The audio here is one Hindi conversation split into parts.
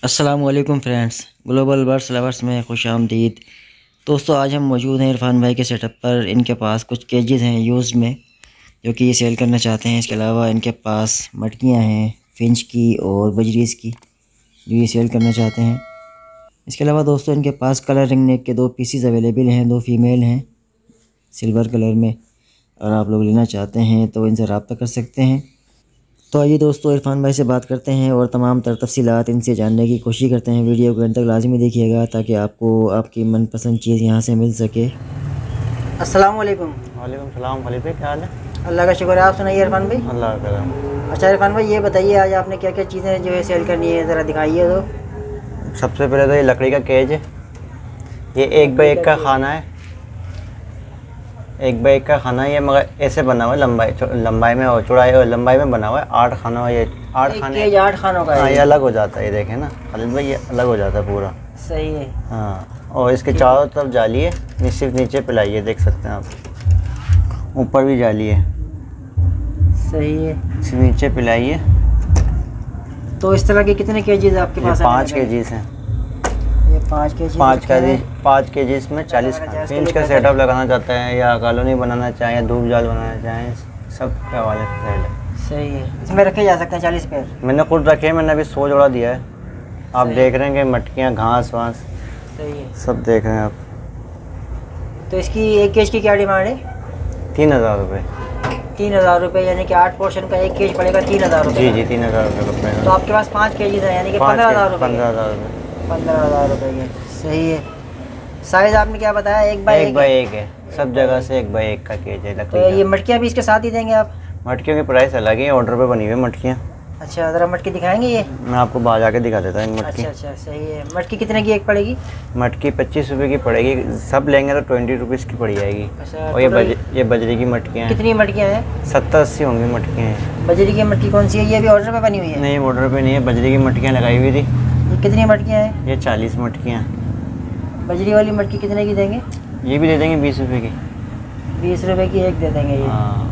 अस्सलाम वालेकुम फ्रेंड्स, ग्लोबल बर्ड्स लवर्स में खुश आमदीद। दोस्तों, आज हम मौजूद हैं इरफान भाई के सेटअप पर। इनके पास कुछ केजेस हैं यूज़ में, जो कि ये सेल करना चाहते हैं। इसके अलावा इनके पास मटकियां हैं फिंच की और बजरीज़ की, जो ये सेल करना चाहते हैं। इसके अलावा दोस्तों, इनके पास कलर रिंग नेक के 2 पीसीज अवेलेबल हैं, 2 फीमेल हैं सिल्वर कलर में। अगर आप लोग लेना चाहते हैं तो इनसे रब्ता कर सकते हैं। तो आइए दोस्तों, इरफान भाई से बात करते हैं और तमाम तर तफसीलात इनसे जानने की कोशिश करते हैं। वीडियो को अंत तक लाजमी देखिएगा ताकि आपको आपकी मनपसंद चीज़ यहाँ से मिल सके। अस्सलाम वालेकुम। वालेकुम सलाम खलीफे, क्या हाल है? अल्लाह का शुक्र है। आप सुनाइए इरफान भाई। अल्लाह का करम। अच्छा इरफान भाई, ये बताइए आज आपने क्या क्या चीज़ें जो है सेल करनी है, ज़रा दिखाइए। तो सबसे पहले तो ये लकड़ी का केज है। ये 1 बाई 1 का खाना है। 1 बाई 1 का खाना है ये, मगर ऐसे बना हुआ है लंबाई में और चौड़ाई और लंबाई में बना हुआ है। 8 खाना है ये। 8 खाने, 8 खानों का है। हाँ, ये अलग हो जाता है। ये देखें ना खलील भाई, ये अलग हो जाता है पूरा। सही है। हाँ, और इसके चारों तरफ जाली है, सिर्फ नीचे पिलाई है, देख सकते हैं आप। ऊपर भी जाली है। सही है। सिर्फ नीचे पिलाई है। तो इस तरह के कितने केजीज आपके पास? 5 केजीज हैं। ये 5 केजी। 5 केजी इसमें 40 इंच का सेटअप लगाना चाहता है, या कॉलोनी बनाना चाहें, या धूप जाल बनाना चाहें, सब के हवाले से सेट है। सही है। इसमें रखे जा सकते हैं 40 पेड़। मैंने खुद रखे हैं, मैंने अभी 100 जोड़ा दिया है। आप देख रहे हैं कि मटकियाँ, घास वास सही है, सब देख रहे हैं आप। तो इसकी 1 केज की क्या डिमांड है? 3000 रुपये। 3000 रुपये, यानी कि 8 पोर्शन का 1 केज पड़ेगा 3000 रुपये। जी जी, 3000 रुपये का पड़ेगा। तो आपके पास 5 केजीज हैं, यानी कि 15,000 रुपये। 15,000 रुपये। 15,000 रुपये के। सही है। साइज़ आपने क्या बताया? 1 बाई 1 है। सब जगह से 1 बाई 1 का केज है लकड़ी तो ये का। मटकियाँ भी इसके साथ ही देंगे आप? मटकियों की प्राइस अलग है, ऑर्डर पे बनी हुई है मटकियाँ। अच्छा, ज़रा मटकी दिखाएंगे ये? मैं आपको बाहर जाके दिखा देता हूँ मटकी। अच्छा, सही है। मटकी कितने की एक पड़ेगी? मटकी 25 रुपये की पड़ेगी। सब लेंगे तो 20 रुपीज़ की पड़ जाएगी। अच्छा, और ये बजरी की मटकियाँ हैं। कितनी मटकियाँ हैं? 70-80 होंगी मटकियाँ हैं। बजरी की मटकी कौन सी है? ये भी ऑर्डर पे बनी हुई है? नहीं, ऑर्डर पे नहीं है, बजरी की मटकियाँ लगाई हुई थी। ये कितनी मटकियाँ हैं? ये 40 मटकियाँ। बजरी वाली मटकी कितने की देंगे? ये भी दे देंगे 20 रुपये की। 20 रुपये की एक दे देंगे ये। हाँ,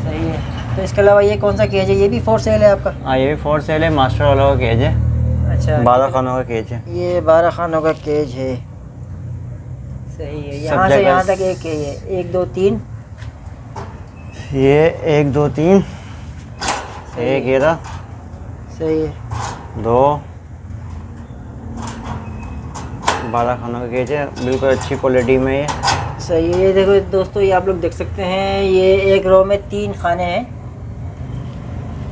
सही है। तो इसके अलावा ये कौन सा केज है? ये भी फॉर सेल है आपका? हाँ, ये भी फॉर सेल है। मास्टर वाला का केज है। अच्छा, 12 खानों का केज है। ये 12 खानों का केज है। सही है। यहाँ से यहाँ तक एक केज है। 1 2 3। ये 1 2 3 एक ये रहा। सही है। 2 12 खानों का केज है, बिल्कुल अच्छी क्वालिटी में ये। सही है। ये देखो दोस्तों, ये आप लोग देख सकते हैं, ये एक रो में 3 खाने हैं।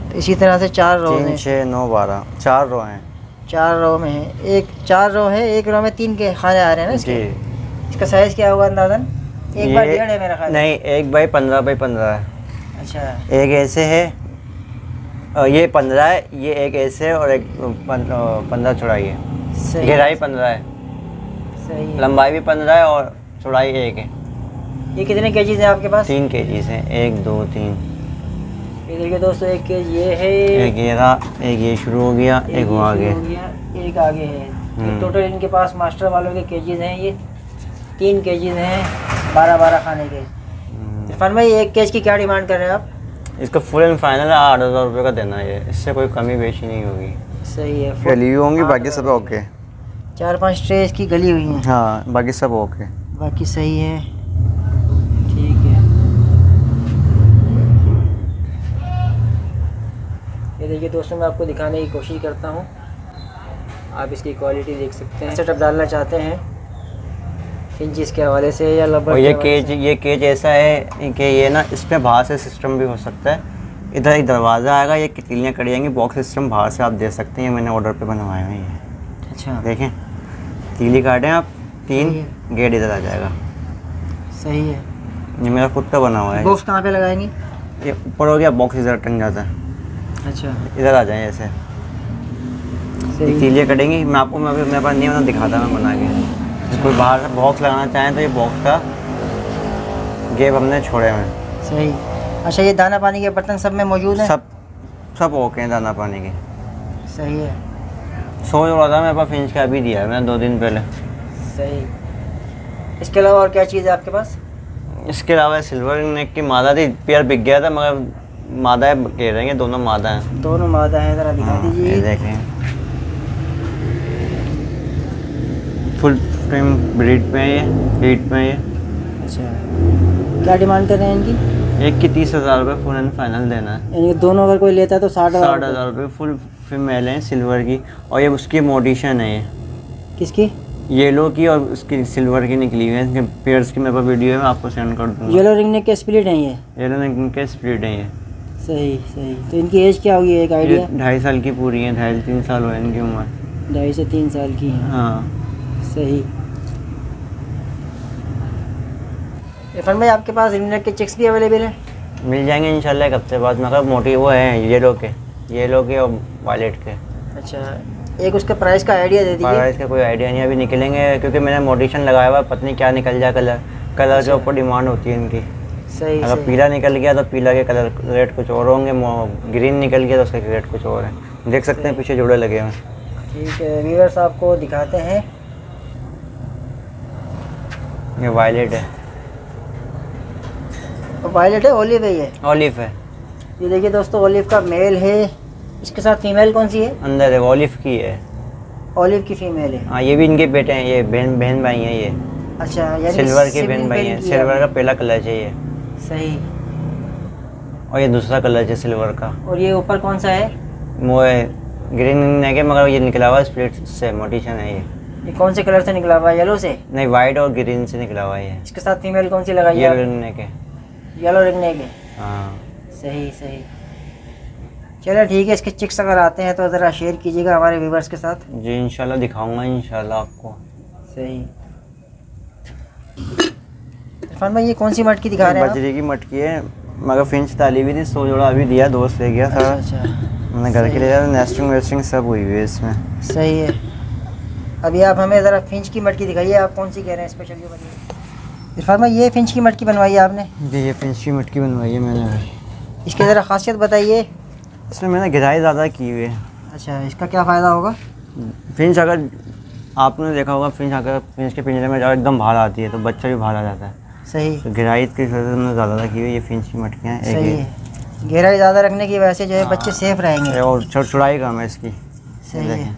तो इसी तरह से 4 रो हैं। 3 6 9 12 4 रो हैं। 4 रो में है। 4 रो है, एक रो में 3 के खाने आ रहे हैं ना इसके? जी। इसका साइज़ क्या होगा अंदाज़न? 1 बाई 1.5 है मेरा ख्याल। नहीं, 1 बाई 15 बाई 15 है। अच्छा, एक ऐसे है और ये 15 है। ये एक ऐसे है और एक 15 चौड़ाई है। सही। गहराई 15 है, सही है। लंबाई भी 15 है और चौड़ाई 1 है। ये कितने केजीज हैं आपके पास? 3 केजीज हैं। 1 2 3। ये देखिए दोस्तों, 1 केज ये है। एक ये रहा, एक ये शुरू हो गया, एक वो आगे। एक आगे है। टोटल इनके पास मास्टर वालों के केजीज हैं ये 3 केजीज हैं, 12-12 खाने के। इरफान भाई, 1 केज की क्या डिमांड कर रहे हैं आप? इसका फुल एंड फाइनल 8,000 रुपये का देना है। इससे कोई कमी बेशी नहीं होगी। सही है। गली होंगी, बाकी सब ओके। 4-5 ट्रे इसकी गली हुई हैं। हाँ, बाकी सब ओके। बाकी सही है। ठीक है। ये देखिए दोस्तों, मैं आपको दिखाने की कोशिश करता हूँ। आप इसकी क्वालिटी देख सकते हैं। सेटअप डालना चाहते हैं फिंचेस के हवाले से या लबर? और ये केज ऐसा है कि ये ना, इस पर बाहर से सिस्टम भी हो सकता है। इधर एक दरवाज़ा आएगा, ये कितलियाँ कट जाएंगी, बॉक्स सिस्टम बाहर से आप दे सकते हैं। मैंने ऑर्डर पे बनवाया है ये। अच्छा, देखें, तीली काटें आप, 3 गेट इधर आ जाएगा। सही है। ये मेरा खुद का बना हुआ है। बॉक्स कहाँ पे लगाएंगे? ये ऊपर हो गया, बॉक्स इधर टंग जाता है। अच्छा, इधर आ जाए ऐसे। सही। तीलियाँ कटेंगी। मैं आपको, मैं मेरे पास नहीं, मैं दिखाता मैं बना के। कोई बाहर से बॉक्स लगाना चाहें तो ये बॉक्स का गेप हमने छोड़े हुए हैं। सही। अच्छा, ये दाना पानी के बर्तन सब में मौजूद हैं? सब ओके हैं दाना पानी के। सही है। 100 जोड़ा था मेरे पास फिंच का, अभी दिया है मैंने 2 दिन पहले। सही। इसके अलावा और क्या चीज़ है आपके पास? इसके अलावा सिल्वर नेक की मादा थी, पेयर बिक गया था, मगर मादा है कह रहे हैं, दोनों मादा हैं। दोनों मादा हैं, ज़रा दिखा हाँ, दीजिए। ये देखें। फुल फ्रेम ब्रीड में है, हीट में है। अच्छा, क्या डिमांड कर रहे हैं इनकी? एक की 30,000 रुपये फुल एंड फाइनल देना है। यानी दोनों अगर कोई लेता है तो 60,000 रुपये फुल फीमेल है सिल्वर की, और ये उसकी मोडिशन है। ये किसकी? येलो की और उसकी सिल्वर की निकली हुई है। इनके पेयर्स की मेरे पास वीडियो है, मैं आपको सेंड कर दूँगा। येलो रिंग नेक के स्प्लिट हैं ये? येलो रिंग के स्प्लिट है ये। सही सही। तो इनकी एज क्या होगी, एक आइडिया? 2.5 साल की पूरी है, 2.5-3 साल हुए इनकी उम्र। 2.5 से 3 साल की है। हाँ सही। इरफान भाई, आपके पास रिंग नेक के चिक्स भी अवेलेबल हैं? मिल जाएंगे इंशाल्लाह एक हफ्ते बाद। मगर मोटी वो है येलो के और वायलेट के। अच्छा, एक उसका प्राइस का आइडिया दे दीजिए। प्राइस का कोई आइडिया नहीं, अभी निकलेंगे क्योंकि मैंने मोडिशन लगाया हुआ है, पता नहीं क्या निकल जाए। कलर के ऊपर डिमांड होती है इनकी। सही। अगर पीला निकल गया तो पीला के कलर रेट कुछ और होंगे, ग्रीन निकल गया तो उसके रेट कुछ और है। देख सकते हैं पीछे जोड़े लगे हुए। ठीक है, व्यूअर्स आपको दिखाते हैं। ये वायलेट है। वायलेट है, ओलिव है ये? ऑलिव है। ये देखिए दोस्तों, ओलिव का मेल है। इसके साथ फीमेल कौन सी है? अंदर है, ऑलिव की है। ओलिव की फीमेल है। हाँ, ये भी इनके बेटे हैं, ये बहन भाई हैं ये। अच्छा, यानी सिल्वर के बहन भाई हैं। सिल्वर का पहला कलर चाहिए। सही। और ये दूसरा कलर है सिल्वर का। और ये ऊपर कौन सा है? वो है ग्रीन नहीं के, मगर ये निकला हुआ स्प्लिट से, मोटिशन है ये कौन से कलर से निकला हुआ है? येलो से? नहीं, वाइट और ग्रीन से निकला हुआ है। इसके साथ फीमेल कौन सी लगाई ये है? येलो रिंग नेक है। हाँ सही सही। चलो ठीक है, इसके चिक्स अगर आते हैं तो ज़रा शेयर कीजिएगा हमारे व्यूवर्स के साथ। जी इंशाल्लाह दिखाऊंगा इंशाल्लाह आपको। सही। इरफान भाई, ये कौन सी मटकी दिखा रहे हैं? बजरी की मटकी है, मगर फिंच ताली भी थी, 100 जोड़ा अभी दिया, दोस्त ले गया था। अच्छा। मैंने घर के लिए नेस्टिंग वेस्टिंग सब हुई हुई है इसमें। सही है। अभी आप हमें ज़रा फिंच की मटकी दिखाइए, आप कौन सी कह रहे हैं स्पेशल जो बताइए। इरफान भाई, ये फिंच की मटकी बनवाई है आपने? जी, ये फिंच की मटकी बनवाई है मैंने भाई। इसकी ज़रा खासियत बताइए। इसमें मैंने गिराई ज़्यादा की हुई है। अच्छा, इसका क्या फ़ायदा होगा? फिंच अगर आपने देखा होगा, फिंच के पिंजरे में जब एकदम बाहर आती है तो बच्चा भी बाहर आ जाता है। सही। तो गिराई की मैंने ज़्यादा की हुई है। ये फिंच की मटकियाँ हैं। सही है, गहराई ज़्यादा रखने की वजह से जो है बच्चे सेफ रहेंगे। और चौड़ाई कम है इसकी। सही है।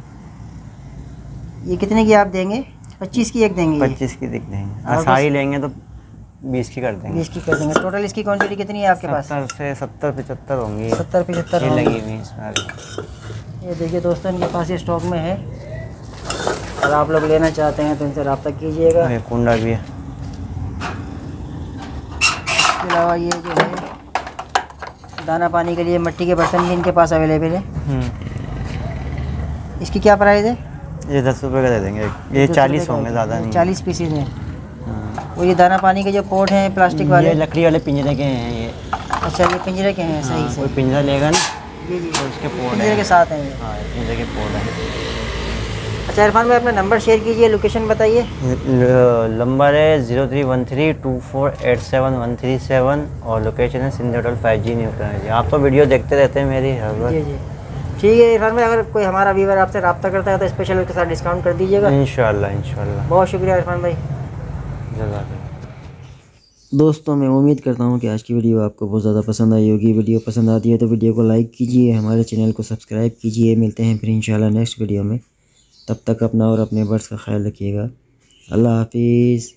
ये कितने की आप देंगे? 25 की एक देंगे? 25 की दिख देंगे, और सारी लेंगे तो 20 की कर देंगे। 20 की कर देंगे। टोटल इसकी क्वांटिटी कितनी है आपके पास? 70 से 70-75 होंगी। 70-75 ये होंगी। लगी हुई इसमें। ये देखिए दोस्तों, इनके पास ये स्टॉक में है, और आप लोग लेना चाहते हैं तो इनसे रब्ता कीजिएगा। ये कुंडा भी है। इसके अलावा ये जो है दाना पानी के लिए मिट्टी के बर्तन भी इनके पास अवेलेबल है। इसकी क्या प्राइस है? ये 10 रुपये का दे देंगे। ये 40 होंगे, ज़्यादा नहीं। 40 पीसेज हैं। और ये दाना पानी के जो पोर्ट हैं प्लास्टिक वाले? ये लकड़ी वाले पिंजरे के हैं ये। अच्छा, ये पिंजरे के हैं। सही कोई सही। पिंजरा लेगा ना, जी जी, तो उसके पोर्ट पिंजरे है। के साथ हैं ये। हाँ, पिंजरे के पोर्ट है। अच्छा इरफान भाई, अपना नंबर शेयर कीजिए, लोकेशन बताइए। नंबर है 03132487-137 और लोकेशन है Sindh hotel 5G new Karachi. आप तो वीडियो देखते रहते हैं मेरी हर वक्त। जी जी, ठीक है इरफान भाई, अगर कोई हमारा व्यूवर आपसे रब्ता करता है तो स्पेशल उसके साथ डिस्काउंट कर दीजिएगा। इंशाल्लाह। बहुत शुक्रिया इरफान भाई। दोस्तों, मैं उम्मीद करता हूँ कि आज की वीडियो आपको बहुत ज़्यादा पसंद आई होगी। वीडियो पसंद आती है तो वीडियो को लाइक कीजिए, हमारे चैनल को सब्सक्राइब कीजिए। मिलते हैं फिर इंशाल्लाह नेक्स्ट वीडियो में। तब तक अपना और अपने बर्ड्स का ख्याल रखिएगा। अल्लाह हाफिज़।